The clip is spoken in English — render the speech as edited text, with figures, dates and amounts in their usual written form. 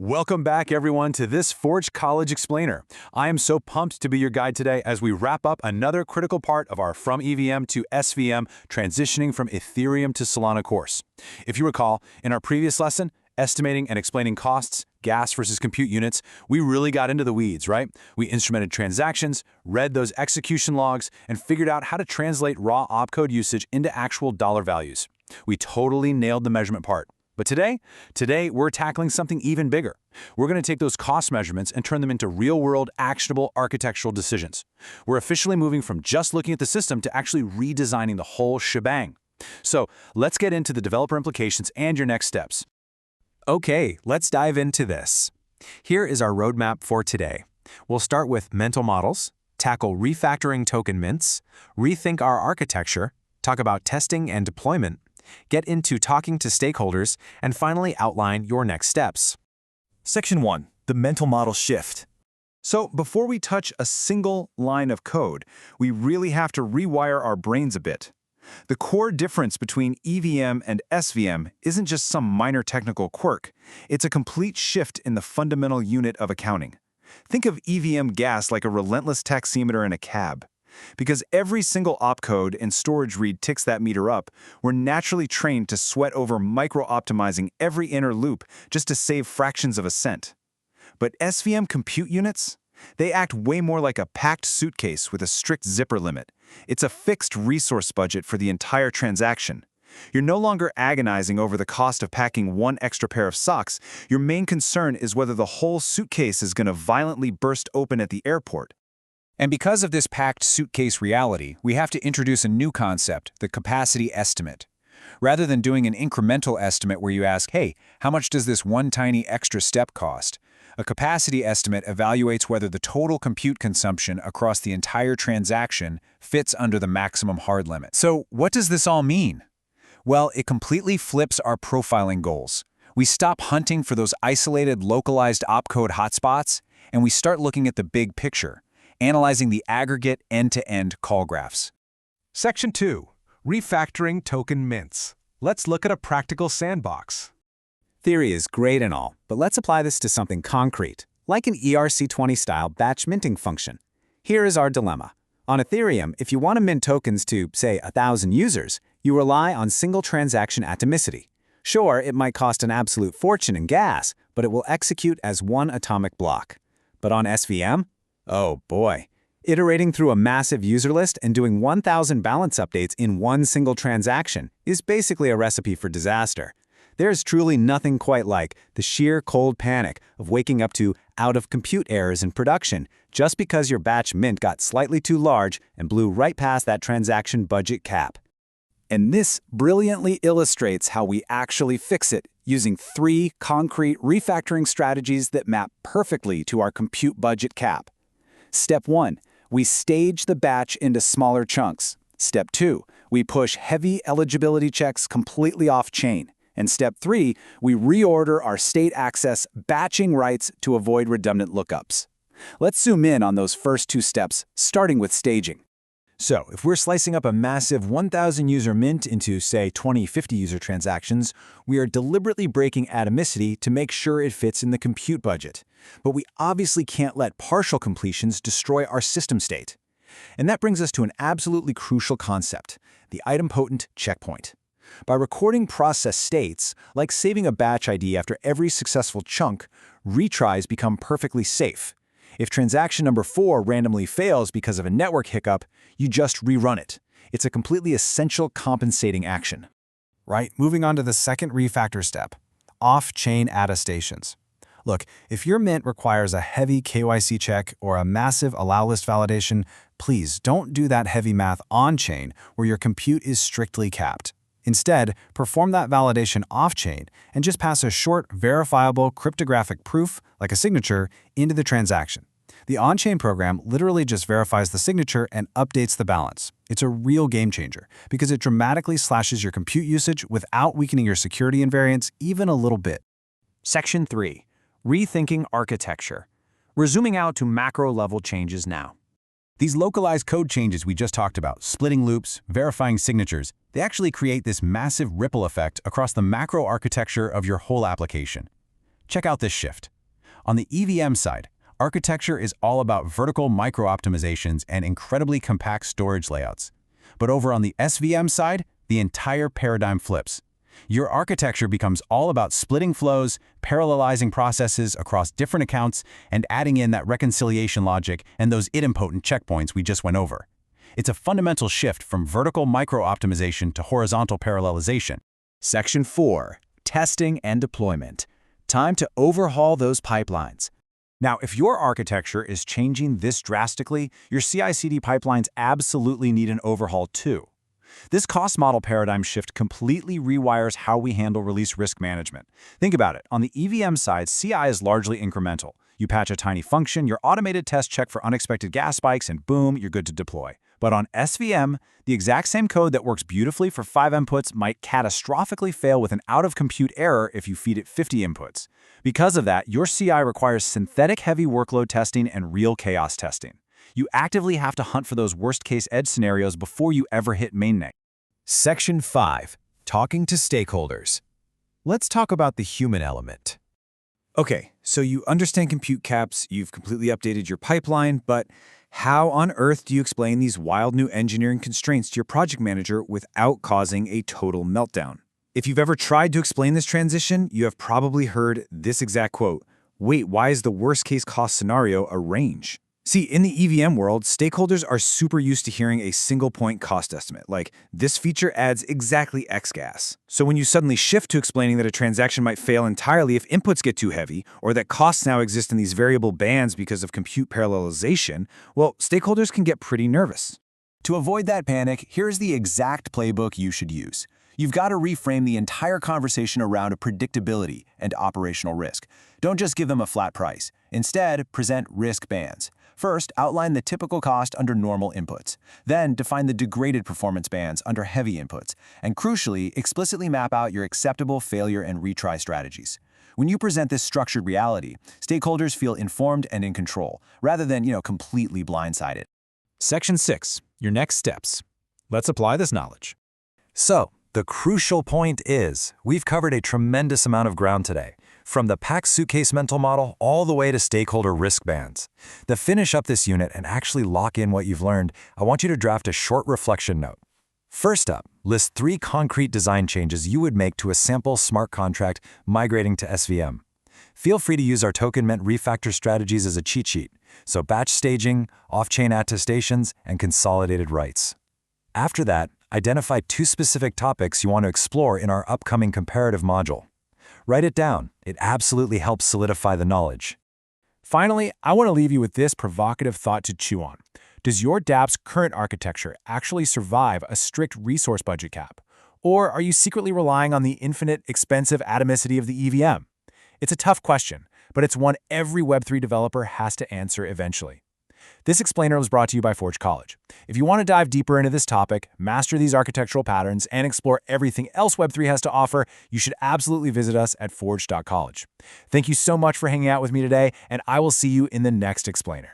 Welcome back, everyone, to this Forge College Explainer. I am so pumped to be your guide today as we wrap up another critical part of our From EVM to SVM transitioning from Ethereum to Solana course. If you recall, in our previous lesson, estimating and explaining costs, gas versus compute units, we really got into the weeds, right? We instrumented transactions, read those execution logs, and figured out how to translate raw opcode usage into actual dollar values. We totally nailed the measurement part. But today we're tackling something even bigger. We're going to take those cost measurements and turn them into real-world, actionable architectural decisions. We're officially moving from just looking at the system to actually redesigning the whole shebang. So let's get into the developer implications and your next steps. Okay, let's dive into this. Here is our roadmap for today. We'll start with mental models, tackle refactoring token mints, rethink our architecture, talk about testing and deployment, get into talking to stakeholders, and finally outline your next steps. Section 1. The mental model shift. So before we touch a single line of code, we really have to rewire our brains a bit. The core difference between EVM and SVM isn't just some minor technical quirk. It's a complete shift in the fundamental unit of accounting. Think of EVM gas like a relentless taximeter in a cab. Because every single opcode and storage read ticks that meter up, we're naturally trained to sweat over micro-optimizing every inner loop just to save fractions of a cent. But SVM compute units? They act way more like a packed suitcase with a strict zipper limit. It's a fixed resource budget for the entire transaction. You're no longer agonizing over the cost of packing one extra pair of socks. Your main concern is whether the whole suitcase is going to violently burst open at the airport. And because of this packed suitcase reality, we have to introduce a new concept, the capacity estimate. Rather than doing an incremental estimate where you ask, hey, how much does this one tiny extra step cost? A capacity estimate evaluates whether the total compute consumption across the entire transaction fits under the maximum hard limit. So what does this all mean? Well, it completely flips our profiling goals. We stop hunting for those isolated, localized opcode hotspots, and we start looking at the big picture, analyzing the aggregate end-to-end call graphs. Section 2. Refactoring token mints. Let's look at a practical sandbox. Theory is great and all, but let's apply this to something concrete, like an ERC20-style batch minting function. Here is our dilemma. On Ethereum, if you want to mint tokens to, say, 1,000 users, you rely on single transaction atomicity. Sure, it might cost an absolute fortune in gas, but it will execute as one atomic block. But on SVM? Oh boy. Iterating through a massive user list and doing 1,000 balance updates in one single transaction is basically a recipe for disaster. There's truly nothing quite like the sheer cold panic of waking up to out-of-compute errors in production just because your batch mint got slightly too large and blew right past that transaction budget cap. And this brilliantly illustrates how we actually fix it using 3 concrete refactoring strategies that map perfectly to our compute budget cap. Step 1. We stage the batch into smaller chunks. Step 2. We push heavy eligibility checks completely off-chain. And Step 3. We reorder our state access batching rights to avoid redundant lookups. Let's zoom in on those first 2 steps, starting with staging. So, if we're slicing up a massive 1,000 user mint into, say, 20, 50 user transactions, we are deliberately breaking atomicity to make sure it fits in the compute budget. But we obviously can't let partial completions destroy our system state. And that brings us to an absolutely crucial concept, the idempotent checkpoint. By recording process states, like saving a batch ID after every successful chunk, retries become perfectly safe. If transaction number 4 randomly fails because of a network hiccup, you just rerun it. It's a completely essential compensating action. Right, moving on to the second refactor step, off-chain attestations. Look, if your mint requires a heavy KYC check or a massive allow list validation, please don't do that heavy math on-chain where your compute is strictly capped. Instead, perform that validation off-chain and just pass a short, verifiable cryptographic proof, like a signature, into the transaction. The on-chain program literally just verifies the signature and updates the balance. It's a real game changer because it dramatically slashes your compute usage without weakening your security invariance even a little bit. Section 3. Rethinking architecture. We're zooming out to macro-level changes now. These localized code changes we just talked about, splitting loops, verifying signatures, they actually create this massive ripple effect across the macro architecture of your whole application. Check out this shift. On the EVM side, architecture is all about vertical micro-optimizations and incredibly compact storage layouts. But over on the SVM side, the entire paradigm flips. Your architecture becomes all about splitting flows, parallelizing processes across different accounts, and adding in that reconciliation logic and those idempotent checkpoints we just went over. It's a fundamental shift from vertical micro-optimization to horizontal parallelization. Section 4. Testing and deployment. Time to overhaul those pipelines. Now, if your architecture is changing this drastically, your CI/CD pipelines absolutely need an overhaul too. This cost model paradigm shift completely rewires how we handle release risk management. Think about it. On the EVM side, CI is largely incremental. You patch a tiny function, your automated test check for unexpected gas spikes, and boom, you're good to deploy. But on SVM, the exact same code that works beautifully for 5 inputs might catastrophically fail with an out-of-compute error if you feed it 50 inputs. Because of that, your CI requires synthetic-heavy workload testing and real chaos testing. You actively have to hunt for those worst-case edge scenarios before you ever hit mainnet. Section 5. Talking to stakeholders. Let's talk about the human element. Okay, so you understand compute caps, you've completely updated your pipeline, but how on earth do you explain these wild new engineering constraints to your project manager without causing a total meltdown? If you've ever tried to explain this transition, you have probably heard this exact quote: "Wait, why is the worst-case cost scenario a range?" See, in the EVM world, stakeholders are super used to hearing a single-point cost estimate, like, this feature adds exactly X gas. So when you suddenly shift to explaining that a transaction might fail entirely if inputs get too heavy, or that costs now exist in these variable bands because of compute parallelization, well, stakeholders can get pretty nervous. To avoid that panic, here's the exact playbook you should use. You've got to reframe the entire conversation around predictability and operational risk. Don't just give them a flat price. Instead, present risk bands. First, outline the typical cost under normal inputs. Then, define the degraded performance bands under heavy inputs. And crucially, explicitly map out your acceptable failure and retry strategies. When you present this structured reality, stakeholders feel informed and in control, rather than, completely blindsided. Section 6. Your next steps. Let's apply this knowledge. So, the crucial point is, we've covered a tremendous amount of ground today, from the packed suitcase mental model all the way to stakeholder risk bands. To finish up this unit and actually lock in what you've learned, I want you to draft a short reflection note. First up, list 3 concrete design changes you would make to a sample smart contract migrating to SVM. Feel free to use our token mint refactor strategies as a cheat sheet, so batch staging, off-chain attestations, and consolidated writes. After that, identify 2 specific topics you want to explore in our upcoming comparative module. Write it down. It absolutely helps solidify the knowledge. Finally, I want to leave you with this provocative thought to chew on. Does your dApp's current architecture actually survive a strict resource budget cap? Or are you secretly relying on the infinite, expensive atomicity of the EVM? It's a tough question, but it's one every Web3 developer has to answer eventually. This explainer was brought to you by Forge College. If you want to dive deeper into this topic, master these architectural patterns, and explore everything else Web3 has to offer, you should absolutely visit us at forge.college. Thank you so much for hanging out with me today, and I will see you in the next explainer.